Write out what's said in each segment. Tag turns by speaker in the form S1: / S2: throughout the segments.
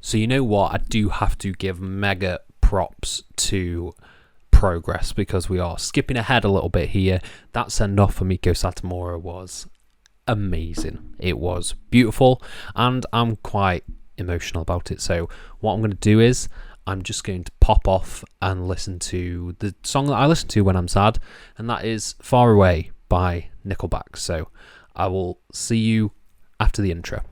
S1: So you know what? I do have to give mega props to Progress because we are skipping ahead a little bit here. That send-off for Meiko Satomura was amazing. It was beautiful, and I'm quite emotional about it. So what I'm going to do is I'm just going to pop off and listen to the song that I listen to when I'm sad, and that is Far Away by Nickelback. So I will see you after the intro.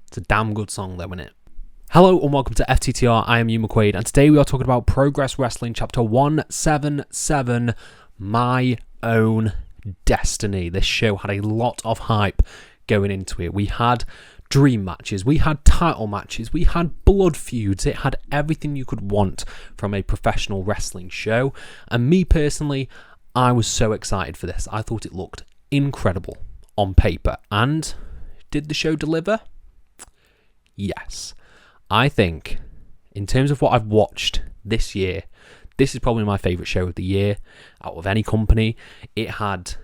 S1: It's a damn good song though, isn't it? Hello and welcome to FTTR. I am Hugh McQuaid, and today we are talking about Progress Wrestling Chapter 177, My Own Destiny. This show had a lot of hype going into it. We had dream matches, we had title matches, we had blood feuds. It had everything you could want from a professional wrestling show. And me personally, I was so excited for this. I thought it looked incredible on paper. And did the show deliver? Yes. I think, in terms of what I've watched this year, this is probably my favourite show of the year out of any company. It had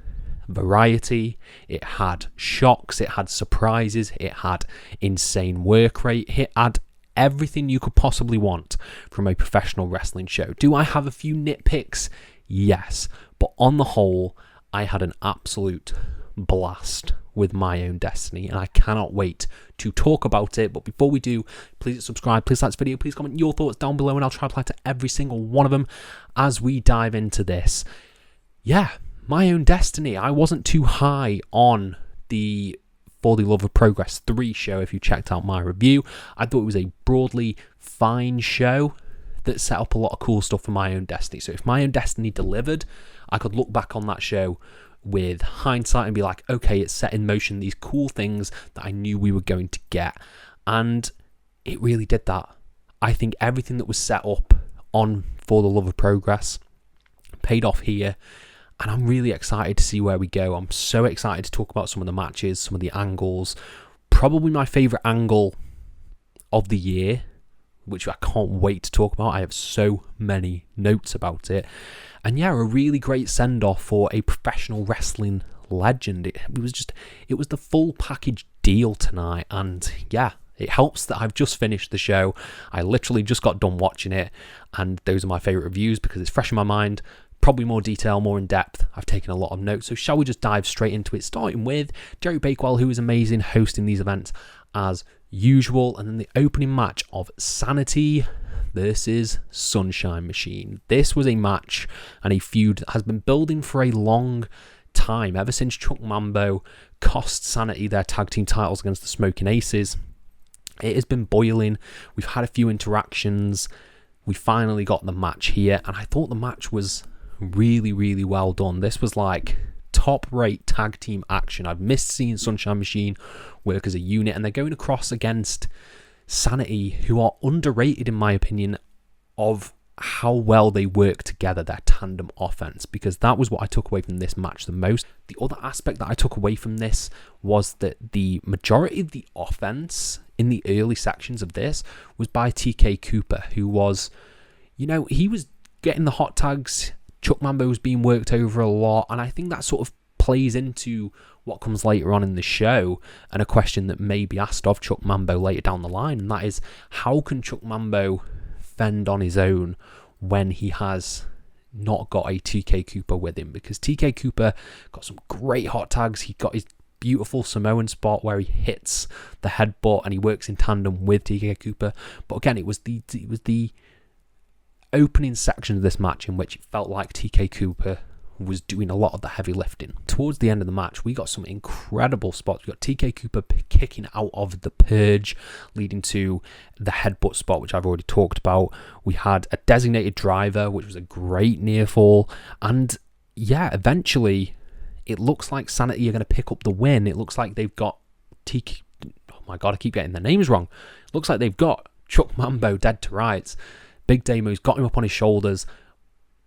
S1: variety, it had shocks, it had surprises, it had insane work rate, it had everything you could possibly want from a professional wrestling show. Do I have a few nitpicks? Yes. But on the whole, I had an absolute blast with My Own Destiny, and I cannot wait to talk about it. But before we do, please subscribe, please like this video, please comment your thoughts down below, and I'll try to reply to every single one of them as we dive into this. Yeah, My Own Destiny. I wasn't too high on the For the Love of Progress 3 show. If you checked out my review, I thought it was a broadly fine show that set up a lot of cool stuff for My Own Destiny. So if My Own Destiny delivered, I could look back on that show with hindsight and be like, okay, it's set in motion these cool things that I knew we were going to get. And it really did that. I think everything that was set up on For the Love of Progress paid off here, and I'm really excited to see where we go. I'm so excited to talk about some of the matches, some of the angles. Probably my favourite angle of the year, which I can't wait to talk about. I have so many notes about it. And yeah, a really great send-off for a professional wrestling legend. It was the full package deal tonight. And yeah, it helps that I've just finished the show. I literally just got done watching it, and those are my favourite reviews because it's fresh in my mind. Probably more detail, more in depth. I've taken a lot of notes. So shall we just dive straight into it, starting with Jerry Bakewell, who is amazing hosting these events as usual. And then the opening match of Sanity versus Sunshine Machine. This was a match and a feud that has been building for a long time, ever since Chuck Mambo cost Sanity their tag team titles against the Smoking Aces. It has been boiling. We've had a few interactions. We finally got the match here, and I thought the match was really, really well done. This was like top-rate tag team action. I've missed seeing Sunshine Machine work as a unit, and they're going across against Sanity, who are underrated in my opinion of how well they work together, their tandem offense, because that was what I took away from this match the most. The other aspect that I took away from this was that the majority of the offense in the early sections of this was by TK Cooper, who was, he was getting the hot tags. Chuck Mambo was being worked over a lot, and I think that sort of plays into what comes later on in the show, and a question that may be asked of Chuck Mambo later down the line, and that is, how can Chuck Mambo fend on his own when he has not got a TK Cooper with him? Because TK Cooper got some great hot tags. He got his beautiful Samoan spot where he hits the headbutt and he works in tandem with TK Cooper. But again, it was the opening section of this match in which it felt like TK Cooper was doing a lot of the heavy lifting. Towards the end of the match, we got some incredible spots. We got TK Cooper kicking out of the Purge, leading to the headbutt spot, which I've already talked about. We had a designated driver, which was a great near fall. And yeah, eventually, it looks like Sanity are going to pick up the win. It looks like they've got TK... Oh my God, I keep getting their names wrong. Looks like they've got Chuck Mambo dead to rights. Big Damo's got him up on his shoulders,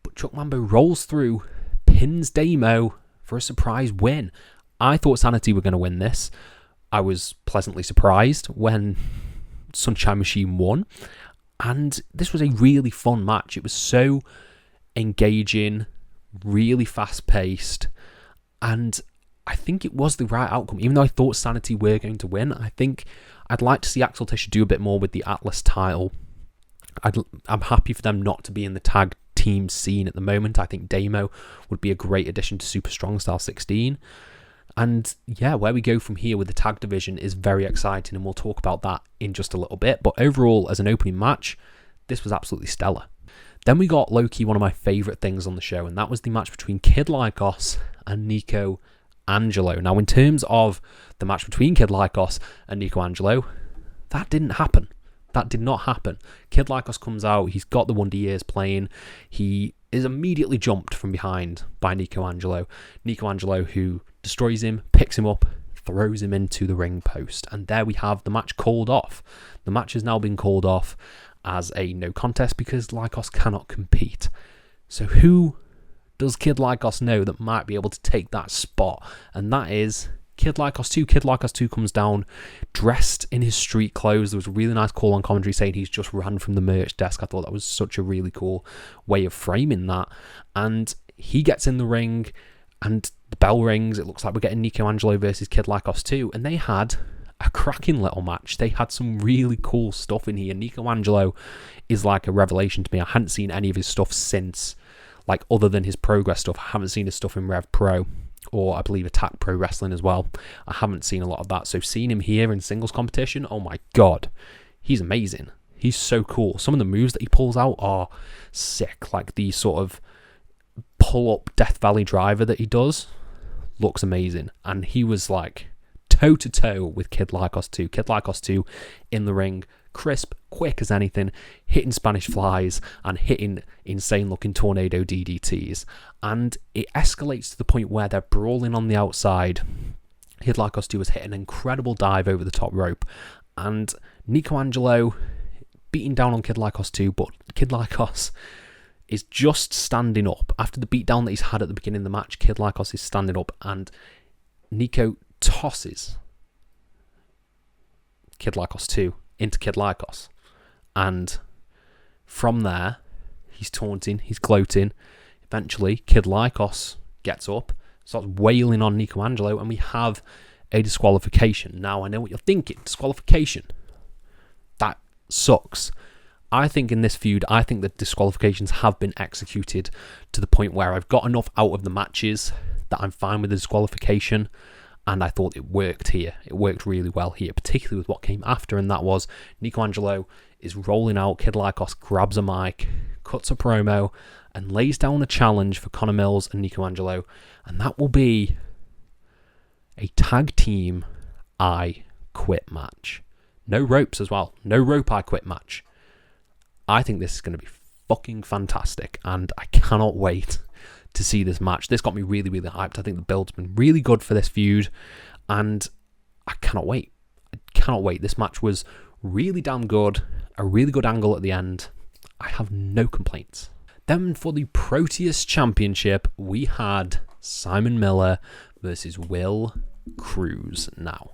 S1: but Chuck Mambo rolls through, pins Damo for a surprise win. I thought Sanity were going to win this. I was pleasantly surprised when Sunshine Machine won, and this was a really fun match. It was so engaging, really fast-paced, and I think it was the right outcome. Even though I thought Sanity were going to win, I think I'd like to see Axel Tischer do a bit more with the Atlas title. I'm happy for them not to be in the tag team scene at the moment. I think Damo would be a great addition to Super Strong Style 16. And yeah, where we go from here with the tag division is very exciting, and we'll talk about that in just a little bit. But overall, as an opening match, this was absolutely stellar. Then we got low-key one of my favourite things on the show, and that was the match between Kid Lycos and Nico Angelo. Now, in terms of the match between Kid Lycos and Nico Angelo, that didn't happen. That did not happen. Kid Lycos comes out, he's got the Wonder Years playing, he is immediately jumped from behind by Nico Angelo. Nico Angelo, who destroys him, picks him up, throws him into the ring post, and there we have the match called off. The match has now been called off as a no contest because Lycos cannot compete. So who does Kid Lycos know that might be able to take that spot? And that is Kid Lycos 2. Kid Lycos 2 comes down dressed in his street clothes. There was a really nice call on commentary saying he's just ran from the merch desk. I thought that was such a really cool way of framing that. And he gets in the ring and the bell rings. It looks like we're getting Nico Angelo versus Kid Lycos 2. And they had a cracking little match. They had some really cool stuff in here. Nico Angelo is like a revelation to me. I hadn't seen any of his stuff since, like, other than his Progress stuff. I haven't seen his stuff in Rev Pro, or I believe Attack Pro Wrestling as well. I haven't seen a lot of that. So seeing him here in singles competition, oh my God, he's amazing. He's so cool. Some of the moves that he pulls out are sick. Like the sort of pull-up Death Valley driver that he does looks amazing. And he was like toe-to-toe with Kid Lycos 2. Kid Lycos 2 in the ring, crisp, quick as anything, hitting Spanish flies and hitting insane-looking tornado DDTs. And it escalates to the point where they're brawling on the outside. Kid Lycos 2 was hitting an incredible dive over the top rope. And Nico Angelo beating down on Kid Lycos 2, but Kid Lycos is just standing up. After the beatdown that he's had at the beginning of the match, Kid Lycos is standing up and Nico tosses Kid Lycos 2 into Kid Lycos. And from there, he's taunting, he's gloating. Eventually, Kid Lycos gets up, starts wailing on Nico Angelo, and we have a disqualification. Now, I know what you're thinking. Disqualification. That sucks. I think in this feud, I think that disqualifications have been executed to the point where I've got enough out of the matches that I'm fine with the disqualification. And I thought it worked here. It worked really well here, particularly with what came after, and that was Nico Angelo is rolling out. Kid Lycos grabs a mic, cuts a promo, and lays down a challenge for Connor Mills and Nico Angelo. And that will be a tag team I Quit match. No ropes as well. No rope I Quit match. I think this is going to be fucking fantastic, and I cannot wait to see this match. This got me really, really hyped. I think the build's been really good for this feud, and I cannot wait. I cannot wait. This match was really damn good. A really good angle at the end. I have no complaints. Then for the Proteus Championship, we had Simon Miller versus Will Cruz. Now,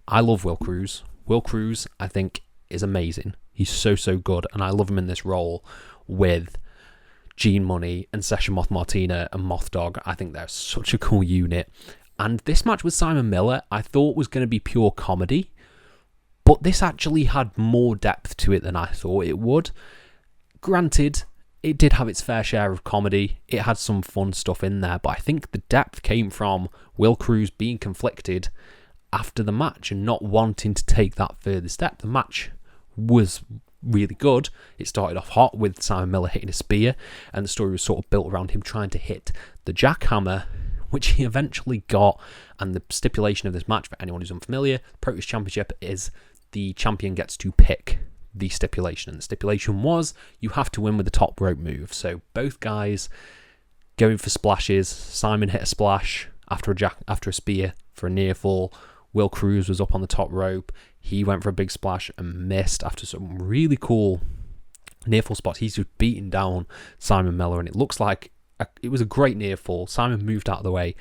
S1: I love Will Cruz. Will Cruz, I think, is amazing. He's so, so good, and I love him in this role with Gene Money and Session Moth Martina and Moth Dog. I think they're such a cool unit. And this match with Simon Miller, I thought was going to be pure comedy, but this actually had more depth to it than I thought it would. Granted, it did have its fair share of comedy. It had some fun stuff in there, but I think the depth came from Will Cruz being conflicted after the match and not wanting to take that further step. The match was really good. It started off hot with Simon Miller hitting a spear, and the story was sort of built around him trying to hit the jackhammer, which he eventually got. And the stipulation of this match, for anyone who's unfamiliar, Proteus Championship, is the champion gets to pick the stipulation, and the stipulation was you have to win with the top rope move. So both guys going for splashes. Simon hit a splash after a spear for a near fall. Will Cruz was up on the top rope. He went for a big splash and missed after some really cool near fall spots. He's just beating down Simon Miller, and it looks like it was a great near fall. Simon moved out of the way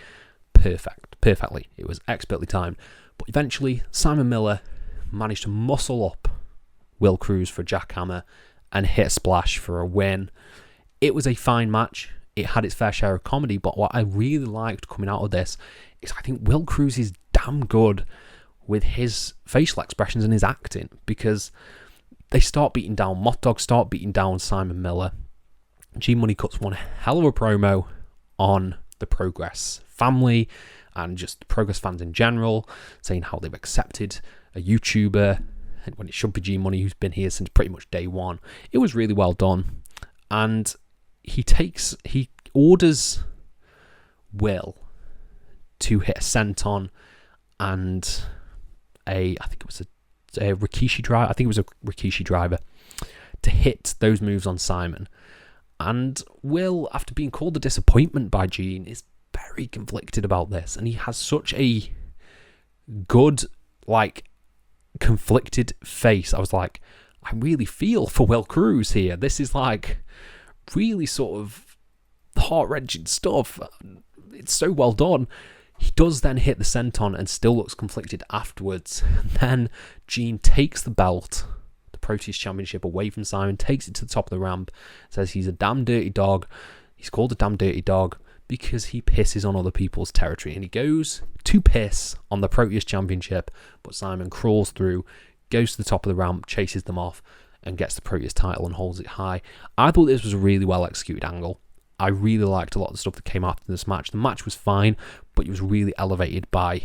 S1: perfectly. It was expertly timed. But eventually, Simon Miller managed to muscle up Will Cruz for a jackhammer and hit a splash for a win. It was a fine match. It had its fair share of comedy, but what I really liked coming out of this is I think Will Cruz is damn good with his facial expressions and his acting, because they start beating down Moth Dog, start beating down Simon Miller. G Money cuts one hell of a promo on the Progress family and just the Progress fans in general, saying how they've accepted a YouTuber when it should be G Money, who's been here since pretty much day one. It was really well done. And he orders Will to hit a senton and a Rikishi driver. I think it was a Rikishi driver to hit those moves on Simon. And Will, after being called a disappointment by Gene, is very conflicted about this. And he has such a good, conflicted face. I was like, I really feel for Will Cruz here. This is really sort of heart-wrenching stuff. It's so well done. He does then hit the senton and still looks conflicted afterwards. Then Gene takes the belt, the Pro Team Championship, away from Simon, takes it to the top of the ramp, says he's a damn dirty dog. He's called a damn dirty dog because he pisses on other people's territory. And he goes to piss on the Pro Team Championship, but Simon crawls through, goes to the top of the ramp, chases them off, and gets the Pro Team title and holds it high. I thought this was a really well executed angle. I really liked a lot of the stuff that came after this match. The match was fine, but it was really elevated by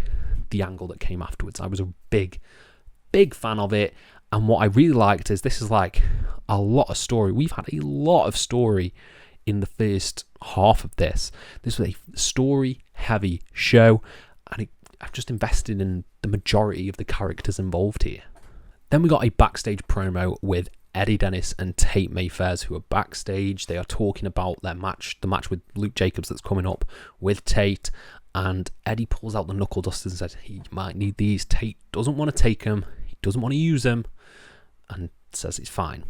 S1: the angle that came afterwards. I was a big fan of it. And what I really liked is this is a lot of story. We've had a lot of story in the first half of this. This was a story-heavy show, and I've just invested in the majority of the characters involved here. Then we got a backstage promo with Eddie Dennis and Tate Mayfairs, who are backstage. They are talking about their match, the match with Luke Jacobs that's coming up with Tate. And Eddie pulls out the knuckle dusters and says he might need these. Tate doesn't want to take them. He doesn't want to use them. And says it's fine.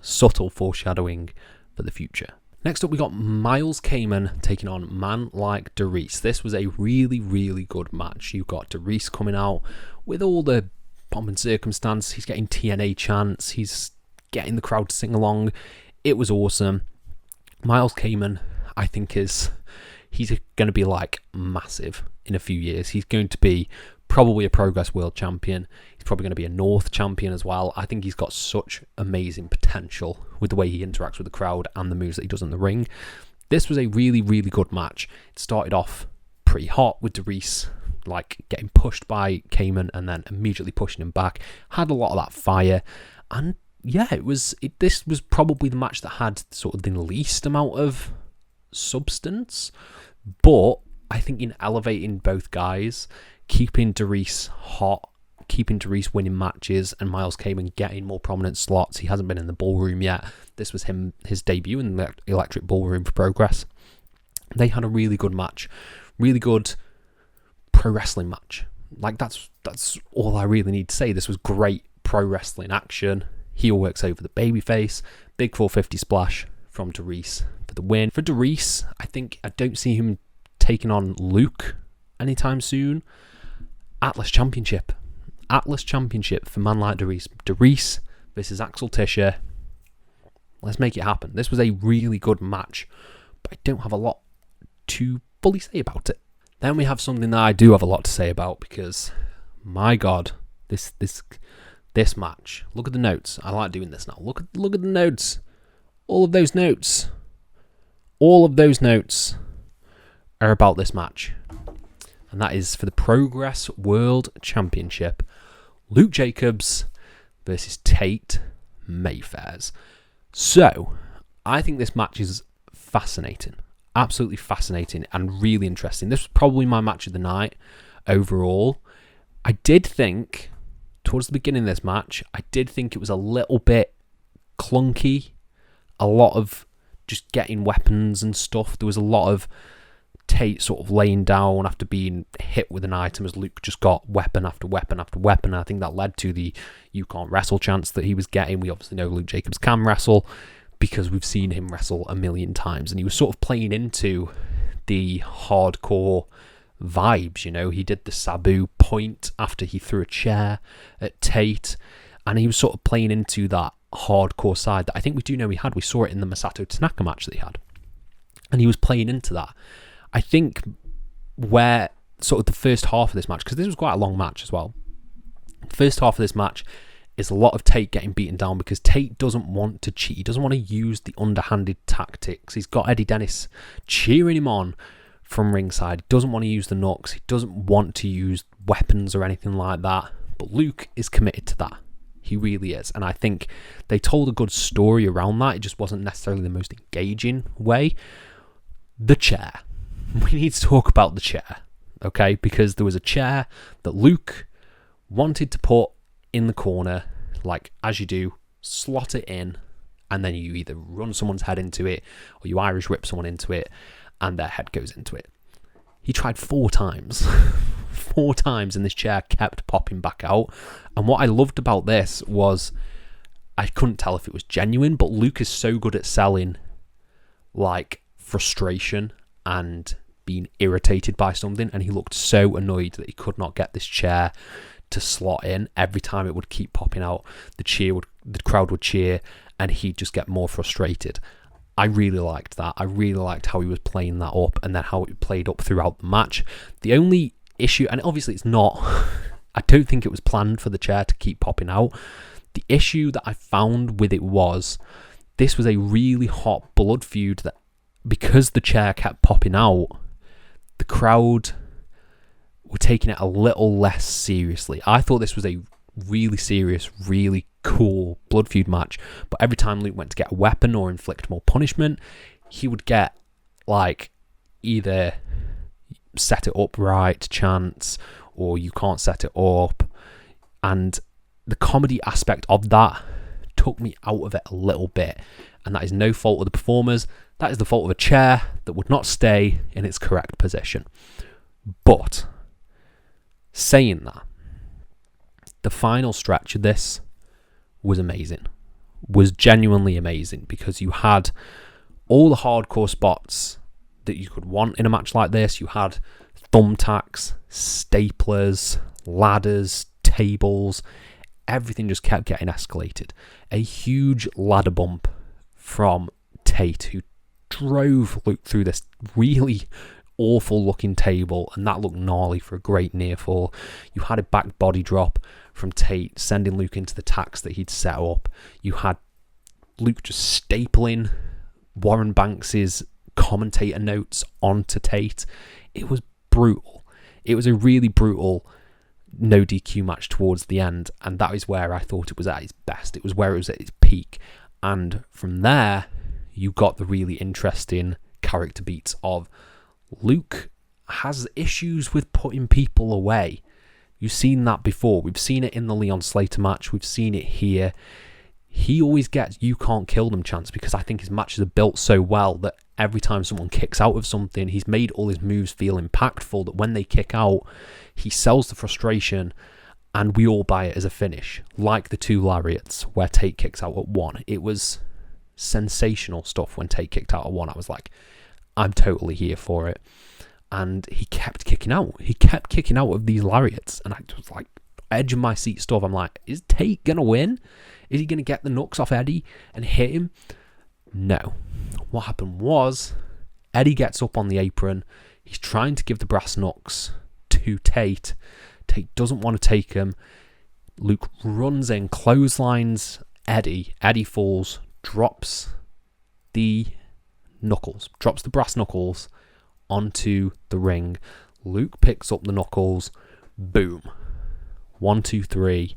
S1: Subtle foreshadowing for the future. Next up, we got Miles Kamen taking on Man Like Darice. This was a really, really good match. You got Darice coming out with all the pomp and circumstance. He's getting TNA chants. He's getting the crowd to sing along. It was awesome. Miles Kamen, I think, he's going to be massive in a few years. He's going to be probably a Progress World Champion. He's probably going to be a North Champion as well. I think he's got such amazing potential with the way he interacts with the crowd and the moves that he does in the ring. This was a really, really good match. It started off pretty hot with Darice getting pushed by Kamen and then immediately pushing him back. Had a lot of that fire. And yeah, this was probably the match that had sort of the least amount of substance. But I think in elevating both guys, keeping Darice hot, keeping Darice winning matches, and Miles Kamen getting more prominent slots. He hasn't been in the ballroom yet. This was his debut in the Electric Ballroom for Progress. They had a really good match. Really good pro wrestling match. That's all I really need to say. This was great pro wrestling action. Heel works over the babyface. Big 450 splash from Darice for the win. For Darice, I don't see him taking on Luke anytime soon. Atlas Championship for Man Like Darice. Darice versus Axel Tischer. Let's make it happen. This was a really good match, but I don't have a lot to fully say about it. Then we have something that I do have a lot to say about, because my God, this match. Look at the notes. I like doing this now. Look at the notes. All of those notes are about this match. And that is for the Progress World Championship. Luke Jacobs versus Tate Mayfairs. So, I think this match is fascinating. Absolutely fascinating and really interesting. This was probably my match of the night overall. I did think, towards the beginning of this match, it was a little bit clunky. A lot of just getting weapons and stuff. There was a lot of Tate sort of laying down after being hit with an item as Luke just got weapon after weapon after weapon. And I think that led to the "you can't wrestle" chance that he was getting. We obviously know Luke Jacobs can wrestle because we've seen him wrestle a million times, and he was sort of playing into the hardcore vibes. You know, he did the Sabu point after he threw a chair at Tate, and he was sort of playing into that hardcore side that I think we do know he had. We saw it in the Masato Tanaka match that he had, and he was playing into that. I think where sort of the first half of this match, because this was quite a long match as well, the first half of this match is a lot of Tate getting beaten down because Tate doesn't want to cheat. He doesn't want to use the underhanded tactics. He's got Eddie Dennis cheering him on from ringside. He doesn't want to use the knocks. He doesn't want to use weapons or anything like that. But Luke is committed to that. He really is. And I think they told a good story around that. It just wasn't necessarily the most engaging way. The chair. We need to talk about the chair, okay? Because there was a chair that Luke wanted to put in the corner, like as you do, slot it in, and then you either run someone's head into it or you Irish whip someone into it and their head goes into it. He tried 4 times. 4 times, and this chair kept popping back out. And what I loved about this was I couldn't tell if it was genuine, but Luke is so good at selling like frustration and being irritated by something, and he looked so annoyed that he could not get this chair to slot in. Every time it would keep popping out, the crowd would cheer, and he'd just get more frustrated. I really liked that. I really liked how he was playing that up, and then how it played up throughout the match. The only issue, and obviously it's not, I don't think it was planned for the chair to keep popping out. The issue that I found with it was this was a really hot blood feud that, because the chair kept popping out, the crowd were taking it a little less seriously. I thought this was a really serious, really cool blood feud match, but every time Luke went to get a weapon or inflict more punishment, he would get like either set it up right chance or you can't set it up, and the comedy aspect of that took me out of it a little bit, and that is no fault of the performers. That is the fault of a chair that would not stay in its correct position. But saying that, the final stretch of this was amazing, was genuinely amazing, because you had all the hardcore spots that you could want in a match like this. You had thumbtacks, staplers, ladders, tables, everything just kept getting escalated. A huge ladder bump from Tate, who drove Luke through this really awful looking table, and that looked gnarly for a great near fall. You had a back body drop from Tate, sending Luke into the tacks that he'd set up. You had Luke just stapling Warren Banks's commentator notes onto Tate. It was brutal. It was a really brutal no DQ match towards the end, and that is where I thought it was at its best. It was where it was at its peak, and from there you got the really interesting character beats of Luke has issues with putting people away. You've seen that before. We've seen it in the Leon Slater match. We've seen it here. He always gets "you can't kill them" chance, because I think his matches are built so well that every time someone kicks out of something, he's made all his moves feel impactful, that when they kick out, he sells the frustration and we all buy it as a finish. Like the 2 lariats where Tate kicks out at 1. It was sensational stuff when Tate kicked out at 1. I was like, I'm totally here for it. And he kept kicking out. He kept kicking out of these lariats, and I was like, edge of my seat stuff. I'm like, is Tate going to win? Is he going to get the knucks off Eddie and hit him? No. What happened was, Eddie gets up on the apron. He's trying to give the brass knucks to Tate. Tate doesn't want to take him. Luke runs in, clotheslines Eddie. Eddie falls, drops the knuckles, drops the brass knuckles onto the ring. Luke picks up the knuckles. Boom. 1, 2, 3.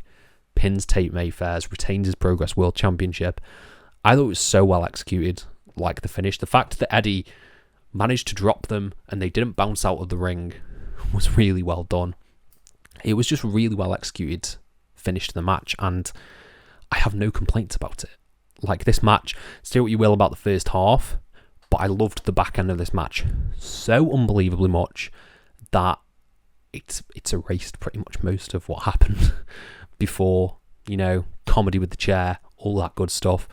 S1: Pins Tate Mayfairs, retains his Progress World Championship. I thought it was so well executed, like the finish. The fact that Eddie managed to drop them and they didn't bounce out of the ring was really well done. It was just really well executed finish to the match, and I have no complaints about it. Like, this match, say what you will about the first half, But I loved the back end of this match so unbelievably much that it's erased pretty much most of what happened before, comedy with the chair, all that good stuff.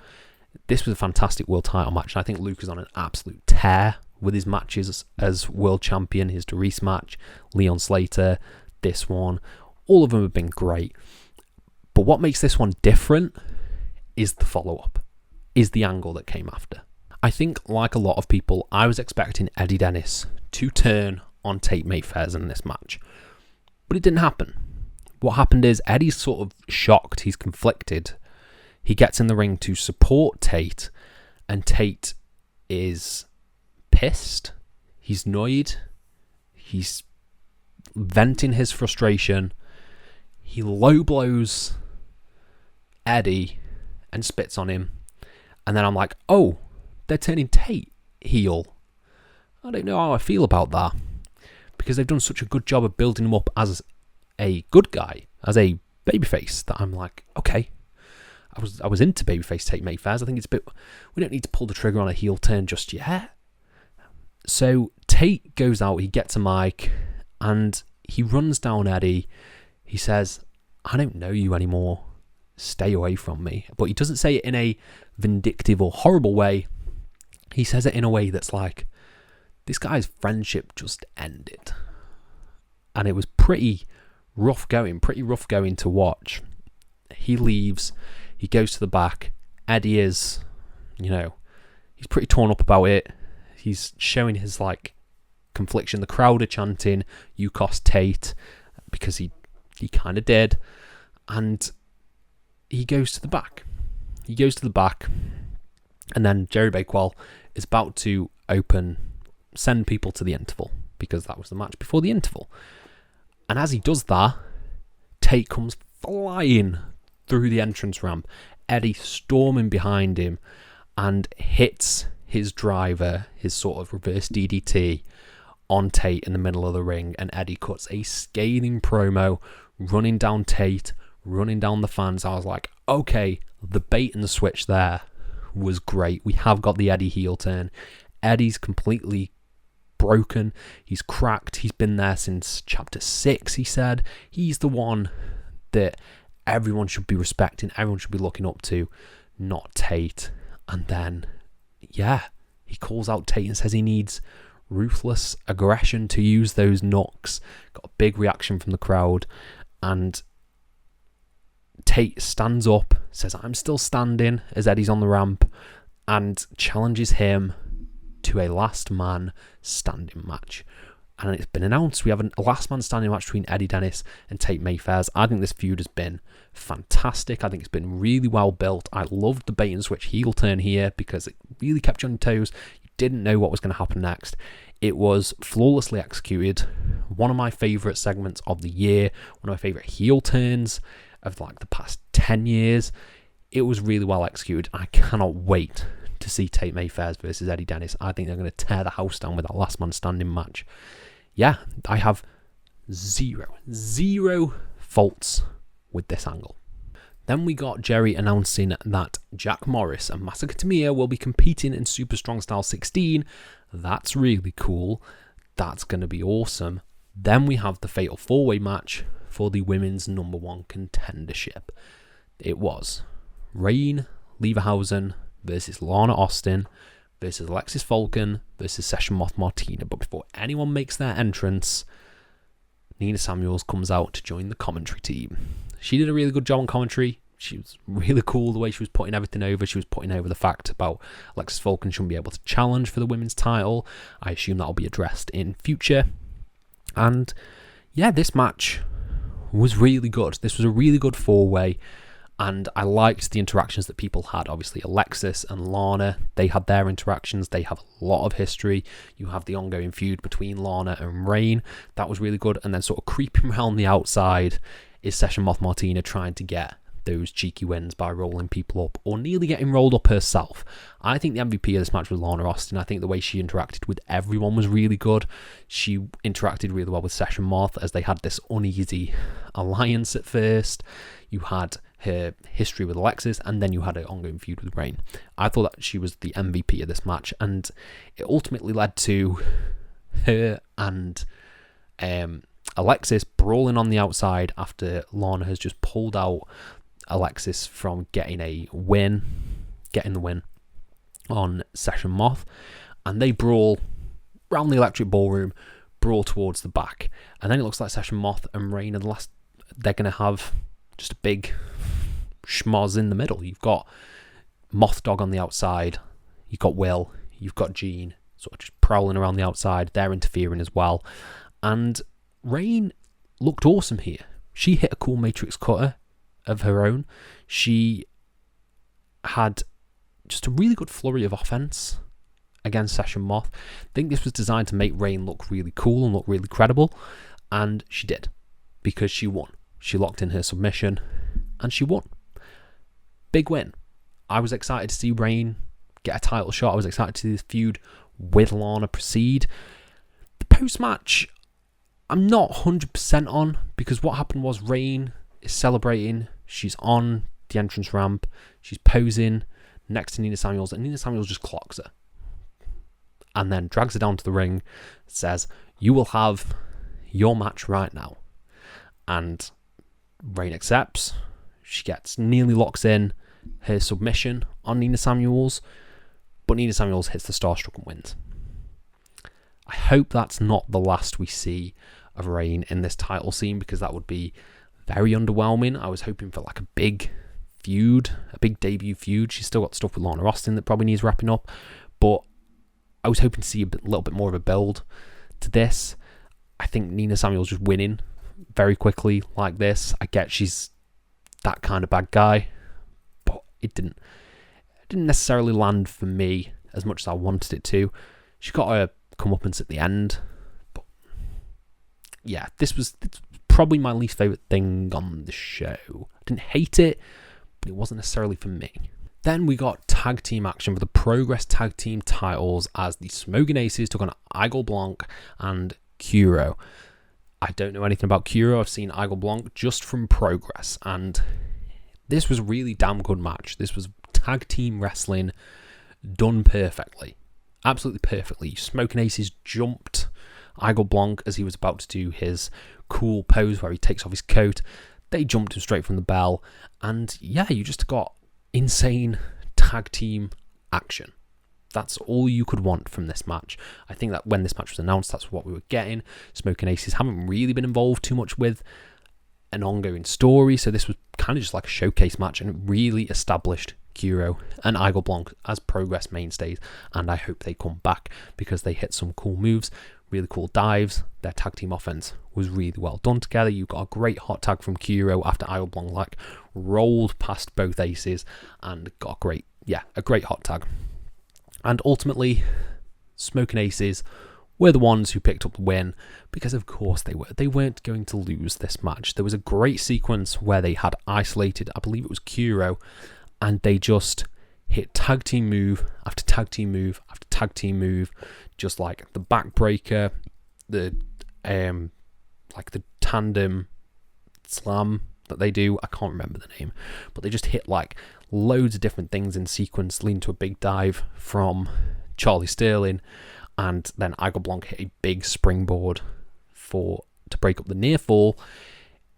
S1: This was a fantastic world title match, and I think Luke is on an absolute tear with his matches as world champion. His Doris match, Leon Slater, this one, all of them have been great. But what makes this one different is the follow-up, is the angle that came after. I think, like a lot of people, I was expecting Eddie Dennis to turn on Tate Mayfairs in this match. But it didn't happen. What happened is Eddie's sort of shocked, he's conflicted. He gets in the ring to support Tate, and Tate is pissed. He's annoyed. He's venting his frustration. He low blows Eddie and spits on him. And then I'm like, oh, they're turning Tate heel. I don't know how I feel about that, because they've done such a good job of building him up as a good guy, as a babyface, that I'm like, okay. I was into babyface Tate Mayfairs. I think it's a bit... We don't need to pull the trigger on a heel turn just yet. So Tate goes out, he gets a mic, and he runs down Eddie. He says, I don't know you anymore. Stay away from me. But he doesn't say it in a vindictive or horrible way. He says it in a way that's like, this guy's friendship just ended. And it was pretty rough going to watch. He leaves. He goes to the back. Eddie is, he's pretty torn up about it. He's showing his, confliction. The crowd are chanting, you cost Tate, because he kind of did. And he goes to the back. And then Jerry Bakewell is about to send people to the interval, because that was the match before the interval. And as he does that, Tate comes flying through the entrance ramp, Eddie storming behind him, and hits his driver, his sort of reverse DDT, on Tate in the middle of the ring. And Eddie cuts a scathing promo, running down Tate, running down the fans. I was like, okay, the bait and the switch there was great. We have got the Eddie heel turn. Eddie's completely broken. He's cracked. He's been there since chapter 6, he said. He's the one that everyone should be respecting, everyone should be looking up to, not Tate. And then, he calls out Tate and says he needs ruthless aggression to use those knocks. Got a big reaction from the crowd, and Tate stands up, says, I'm still standing, as Eddie's on the ramp, and challenges him to a last man standing match. And it's been announced we have a last man standing match between Eddie Dennis and Tate Mayfairs. I think this feud has been fantastic. I think it's been really well built. I loved the bait and switch heel turn here, because it really kept you on your toes. You didn't know what was going to happen next. It was flawlessly executed. One of my favourite segments of the year. One of my favourite heel turns of the past 10 years. It was really well executed. I cannot wait to see Tate Mayfairs versus Eddie Dennis. I think they're going to tear the house down with that last man standing match. Yeah, I have zero faults with this angle. Then we got Jerry announcing that Jack Morris and Masaka Tamiya will be competing in Super Strong Style 16. That's really cool. That's going to be awesome. Then we have the Fatal 4-Way match for the women's number 1 contendership. It was Rain Leverhausen versus Lana Austin versus Alexis Falcon versus Session Moth Martina. But before anyone makes their entrance, Nina Samuels comes out to join the commentary team. She did a really good job on commentary. She was really cool the way she was putting everything over. She was putting over the fact about Alexis Falcon shouldn't be able to challenge for the women's title. I assume that will be addressed in future. And this match was really good. This was a really good 4-way. And I liked the interactions that people had. Obviously, Alexis and Lana, they had their interactions. They have a lot of history. You have the ongoing feud between Lana and Rain. That was really good. And then sort of creeping around the outside is Session Moth Martina trying to get those cheeky wins by rolling people up or nearly getting rolled up herself. I think the MVP of this match was Lana Austin. I think the way she interacted with everyone was really good. She interacted really well with Session Moth as they had this uneasy alliance at first. You had her history with Alexis, and then you had an ongoing feud with Rain. I thought that she was the MVP of this match, and it ultimately led to her and Alexis brawling on the outside after Lana has just pulled out Alexis from getting the win on Session Moth, and they brawl around the Electric Ballroom, brawl towards the back, and then it looks like Session Moth and Rain are they're going to have just a big schmoz in the middle. You've got Moth Dog on the outside, you've got Will, you've got Jean sort of just prowling around the outside, they're interfering as well, and Rain looked awesome here. She hit a cool Matrix Cutter of her own. She had just a really good flurry of offense against Session Moth. I think this was designed to make Rain look really cool and look really credible, and she did, because she won. She locked in her submission, and she won. Big win. I was excited to see Rain get a title shot. I was excited to see this feud with Lana proceed. The post-match, I'm not 100% on, because what happened was Rain is celebrating. She's on the entrance ramp. She's posing next to Nina Samuels, and Nina Samuels just clocks her. And then drags her down to the ring, says, "You will have your match right now." And Rain accepts. She nearly locks in her submission on Nina Samuels, but Nina Samuels hits the Starstruck and wins. I hope that's not the last we see of Rain in this title scene, because that would be very underwhelming. I was hoping for like a big feud, a big debut feud. She's still got stuff with Lana Austin that probably needs wrapping up, but I was hoping to see a little bit more of a build to this. I think Nina Samuels just winning very quickly like this. I get she's that kind of bad guy, but it didn't necessarily land for me as much as I wanted it to. She got a comeuppance at the end, but yeah, this was probably my least favourite thing on the show. I didn't hate it, but it wasn't necessarily for me. Then we got tag team action for the Progress tag team titles as the Smoking Aces took on Igel Blanc and Kuro. I don't know anything about Kuro. I've seen Igel Blanc just from Progress, and this was a really damn good match. This was tag team wrestling done perfectly. Absolutely perfectly. Smoking Aces jumped Igel Blanc as he was about to do his cool pose where he takes off his coat. They jumped him straight from the bell, and yeah, you just got insane tag team action. That's all you could want from this match. I think that when this match was announced, that's what we were getting. Smoking Aces haven't really been involved too much with an ongoing story, so this was kind of just like a showcase match, and it really established Kuro and Igel Blanc as Progress mainstays, and I hope they come back because they hit some cool moves, really cool dives. Their tag team offense was really well done together. You got a great hot tag from Kuro after Igel Blanc rolled past both aces and got a great hot tag. And ultimately, Smoking Aces were the ones who picked up the win, because of course they were. They weren't going to lose this match. There was a great sequence where they had isolated, I believe it was Kuro, and they just hit tag team move after tag team move after tag team move, just like the backbreaker, the tandem slam that they do. I can't remember the name, but they just hit like loads of different things in sequence, leading to a big dive from Charlie Sterling, and then Igel Blanc hit a big springboard to break up the near fall.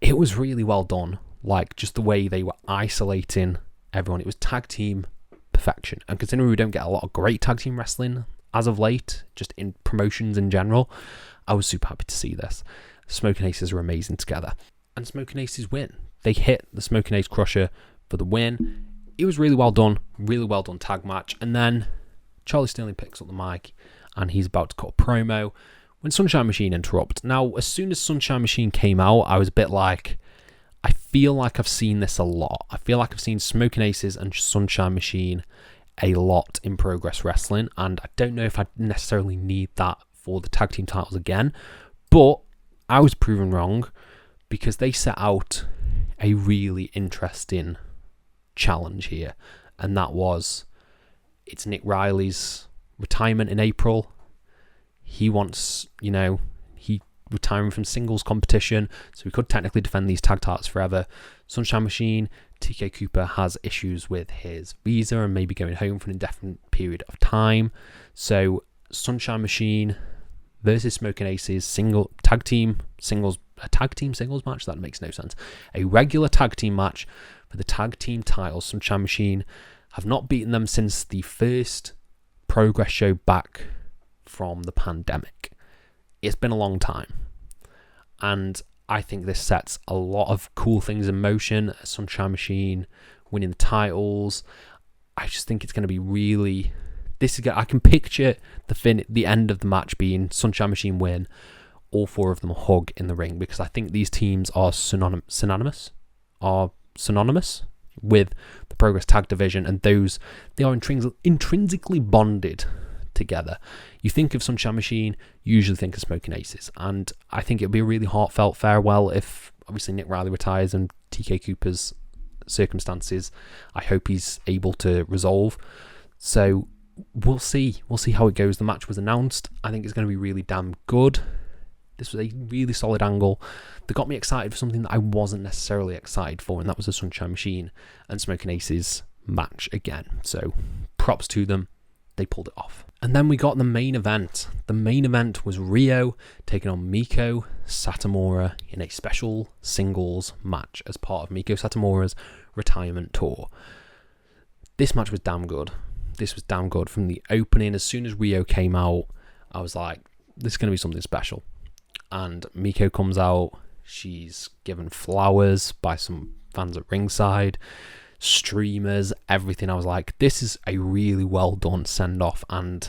S1: It was really well done, like just the way they were isolating everyone. It was tag team perfection, and considering we don't get a lot of great tag team wrestling as of late, just in promotions in general, I was super happy to see this. Smoking Aces are amazing together, and Smoking Aces win. They hit the Smoking Ace Crusher for the win. It was really well done tag match. And then Charlie Sterling picks up the mic and he's about to cut a promo when Sunshine Machine interrupt. Now, as soon as Sunshine Machine came out, I was a bit like, I feel like I've seen this a lot. I feel like I've seen Smoking Aces and Sunshine Machine a lot in Progress Wrestling, and I don't know if I necessarily need that for the tag team titles again, but I was proven wrong, because they set out a really interesting challenge here, and that was, it's Nick Riley's retirement in April. He wants, he retiring from singles competition, so he could technically defend these tag titles forever. Sunshine Machine TK Cooper has issues with his visa and maybe going home for an indefinite period of time. So Sunshine Machine versus Smoking Aces a tag team singles match. That makes no sense. A regular tag team match for the tag team titles. Sunshine Machine have not beaten them since the first Progress show back from the pandemic. It's been a long time, and I think this sets a lot of cool things in motion. Sunshine Machine winning the titles. I just think it's going to be really... I can picture the end of the match being Sunshine Machine win, all four of them hug in the ring, because I think these teams are synonymous with the Progress Tag Division, and they are intrinsically bonded together. You think of Sunshine Machine, you usually think of Smoking Aces, and I think it'll be a really heartfelt farewell if obviously Nick Riley retires and TK Cooper's circumstances, I hope he's able to resolve. So we'll see how it goes. The match was announced. I think it's going to be really damn good. This was a really solid angle that got me excited for something that I wasn't necessarily excited for, and that was the Sunshine Machine and Smoking Aces match again. So props to them. They pulled it off. And then we got the main event. The main event was Rhio taking on Meiko Satomura in a special singles match as part of Meiko Satomura's retirement tour. This match was damn good. From the opening. As soon as Rhio came out, I was like, this is going to be something special. And Meiko comes out. She's given flowers by some fans at ringside, streamers, everything. I was like, this is a really well done send-off, and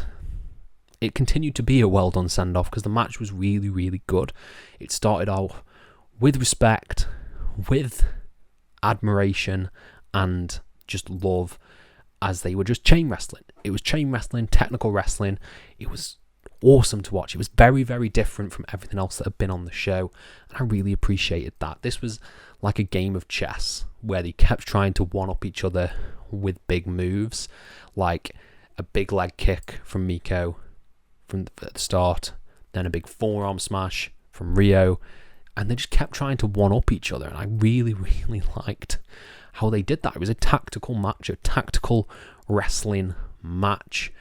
S1: it continued to be a well done send-off because the match was really, really good. It started out with respect, with admiration, and just love, as they were just chain wrestling. It was chain wrestling, technical wrestling. It was awesome to watch. It was very, very different from everything else that had been on the show, and I really appreciated that. This was like a game of chess where they kept trying to one-up each other with big moves, like a big leg kick from Meiko at the start, then a big forearm smash from Rhio, and they just kept trying to one-up each other, and I really, really liked how they did that. It was a tactical match, a tactical wrestling match,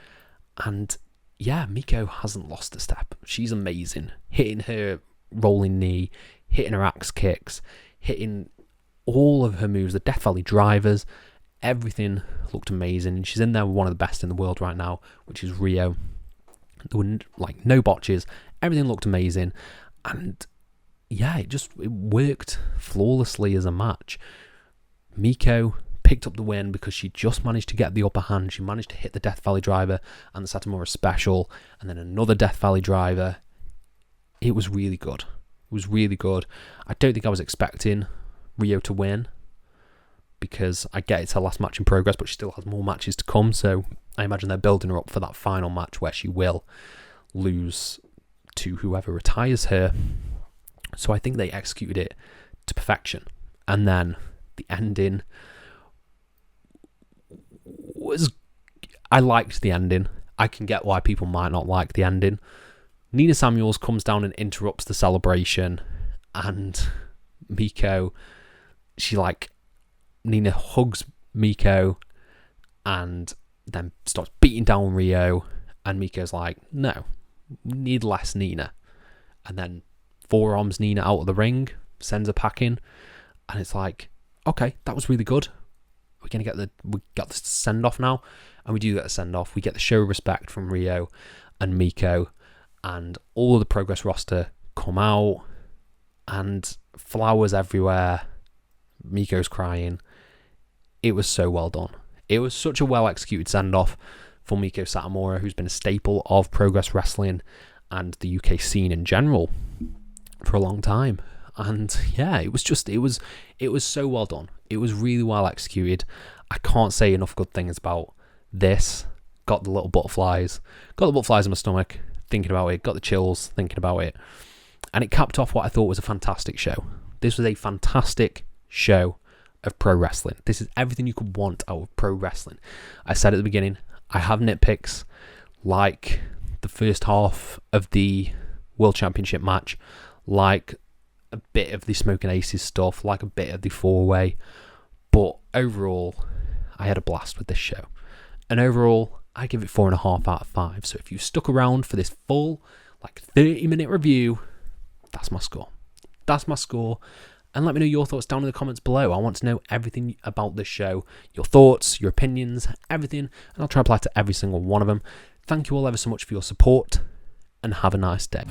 S1: and yeah, Meiko hasn't lost a step. She's amazing, hitting her rolling knee, hitting her axe kicks, hitting all of her moves, the Death Valley drivers, everything looked amazing. And she's in there with one of the best in the world right now, which is Rhio. There were like no botches, everything looked amazing, and yeah, it worked flawlessly as a match. Meiko picked up the win because she just managed to get the upper hand. She managed to hit the Death Valley driver and the Satomura special, and then another Death Valley driver. It was really good. I don't think I was expecting Rhio to win, because I get it's her last match in Progress, but she still has more matches to come, so I imagine they're building her up for that final match where she will lose to whoever retires her. So I think they executed it to perfection. And then the ending I liked the ending. I can get why people might not like the ending. Nina Samuels comes down and interrupts the celebration, and Meiko, Nina hugs Meiko and then starts beating down Rhio, and Miko's like, no, we need less Nina, and then forearms Nina out of the ring, sends her packing, and it's like, okay, that was really good. We got the send off now, and we do get a send off. We get the show of respect from Rhio and Meiko, and all of the Progress roster come out, and flowers everywhere. Meiko's crying. It was so well done. It was such a well executed send off for Meiko Satomura, who's been a staple of Progress Wrestling and the UK scene in general for a long time. And yeah, it was so well done. It was really well executed. I can't say enough good things about this. Got the butterflies in my stomach thinking about it. Got the chills thinking about it. And it capped off what I thought was a fantastic show. This was a fantastic show of pro wrestling. This is everything you could want out of pro wrestling. I said at the beginning, I have nitpicks like the first half of the World Championship match, like a bit of the Smoking Aces stuff, like a bit of the 4-way, But overall, I had a blast with this show. And overall, I give it 4.5 out of 5. So if you stuck around for this full, 30-minute review, that's my score. That's my score. And let me know your thoughts down in the comments below. I want to know everything about this show. Your thoughts, your opinions, everything. And I'll try to apply to every single one of them. Thank you all ever so much for your support. And have a nice day.